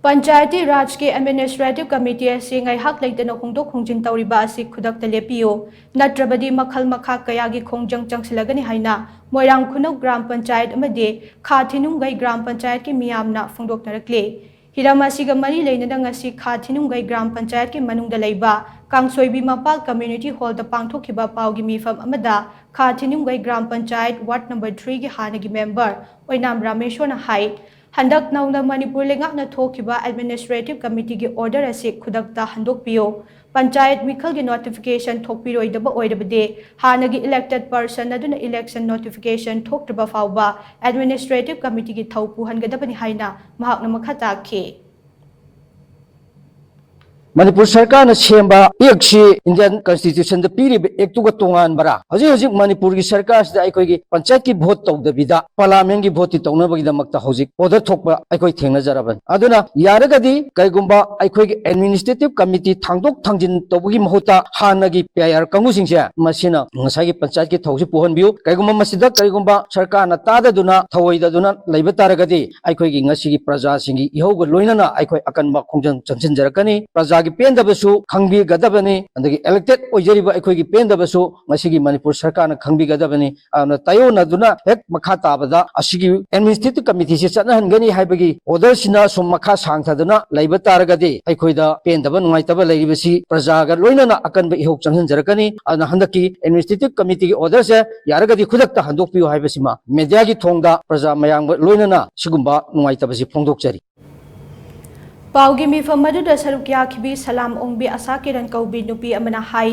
पंचायती राज के administrative committee से NGAIHAK लेइतना Hongdok Hongjin Touriba Asi KHUDAKTA Lepiyu Nattrabadi Makhal Makha Kayagi Khongjang Changsillagani HAINA MOIRANKHUNOU ग्राम panchayat अमदि THINUNGEI gram panchayat की MEEYAMNA FONGDORAKLI Hiram असिगा मरी लेइना ngasi THINUNGEI gram panchayat की मनुंगदा लेइबा कांगसोइबी मपाल community hall दा पांगथोखिबा पाउगी मीफम अमदा THINUNGEI gram panchayat ward number 3 की हानगी मेंबर ओइनाम रामेश्वरना हाई हंदक नौना मणिपुर लेंगाकना थोखिबा एडमिनिस्ट्रेटिव कमिटी की ऑर्डर असे खुदकता हंदोकपियो पंचायत मिखल की नोटिफिकेशन थोकपिरोइदबा ओइदबदे हानगी इलेक्टेड पर्सन अदुना इलेक्शन नोटिफिकेशन थोकत्रबा फावबा एडमिनिस्ट्रेटिव कमिटी की थौ पुहनगदबनि हाइना महाकना मखा ताखे मणिपुर सरकार ने सेंबा एक से इंडियन कॉन्स्टिट्यूशन द पीरिब एक तुगा तोंगान बरा हजे हजे मणिपुर की सरकार से अखोई की पंचायत की वोट तौदबिदा पार्लियामेंट की वोट ती तौनबगी दमकता हजे ऑर्डर थोकबा अखोई थेंगनजरबन अदुना यारगदी कईगुंबा अखोई की एडमिनिस्ट्रेटिव कमिटी थांगदोक थांजिन तौबगी महुता हानगी पीआईआर कांगुसिंगसे मसिना ngसाई की पंचायत की थौसी पुहनबियो कईगुंबा मसिदा कईगुंबा सरकार ना ताददुना थवइददुना लैब तारगदी अखोई की ngasi की प्रजा सिंगी इहोग लोइनना अखोई अकनबा खोंजन चंगसिनजरकनी प्रजा की पेंदबसु खंगबी गदबनी अंदगी इलेक्टेड ओइजरिबा अखोई की पेंदबसु ngasi मणिपुर सरकार ना खंगबी गदबनी अना तायोना दुना हेक मखा ताबदा असिगी एडमिनिस्ट्रेटिव कमिटी से चनहनगनी हाइबगी ऑर्डर सिना सुम मखा सांगथदना लैब तारगदी अखोइदा पेंदब नुंगाइतब लैरिबसी प्रजागा लोइनना अकनबा इहोक चंगसिनजरकनी अना हंदकी एडमिनिस्ट्रेटिव कमिटी की ऑर्डर से यारगदी खुदकता हंदोकपियो हाइबसिमा मीडिया की थोंगदा प्रजा मयांग लोइनना सिगुंबा नुंगाइतबसी फोंगदोकचरी पाउगी मीफम मदुदा सरुक याखिबी सलाम ओंबी आशा किरण कौबी नुपी अमना हाई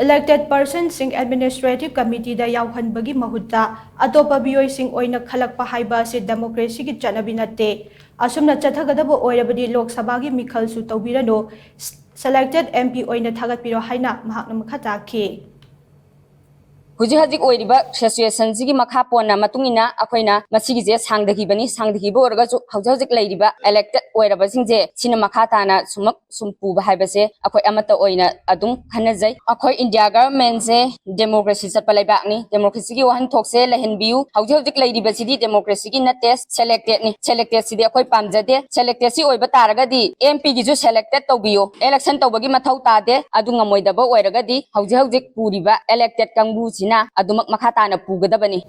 इलेक्टेड पर्सन सिंग एडमिनिस्ट्रेटिव कमिटी दा यावहनबगी महुत्ता अतोपा बियोय सिंग ओइना खलकपा हाइबा से डेमोक्रेसी की चनबी नते असुमना चथगदबो ओइरबदी लोकसभा की मिखलसु तौबिरनो सेलेक्टेड एमपी ओइना थागतपिरो हाइना महाकना मखा ताखि हुजी हजिक ओइरिबा सिचुएशन जिगी मखा पोना मतुंगिना अखोइना मसिगिजे सांगदगिबनी सांगदगिबो ओरगजु हौजौजिक लैरिबा इलेक्टेड ओइरबा सिंजे सिना मखा ताना सुमपु हाइबसे अखोइ अमता ओइना अदुम खनजै अखोइ इंडिया गवर्नमेंट से डेमोक्रेसी चटपा लैबाकनी डेमोक्रेसी की वहन थोकसे लहनबियु हौजौजिक लैरिबा सिदी डेमोक्रेसी की नते सेलेक्टेड सिदी अखोइ पामजदे सेलेक्टेड सी ओइबा तारगदी एमपी गिजु सेलेक्टेड तौबियो इलेक्शन तौबगी मथौ तादे अदु ngमोइदबा ओइरगदी हौजौजिक पुरिबा इलेक्टेड कांगबु ना अदुमक मखा ताना पुगदबनी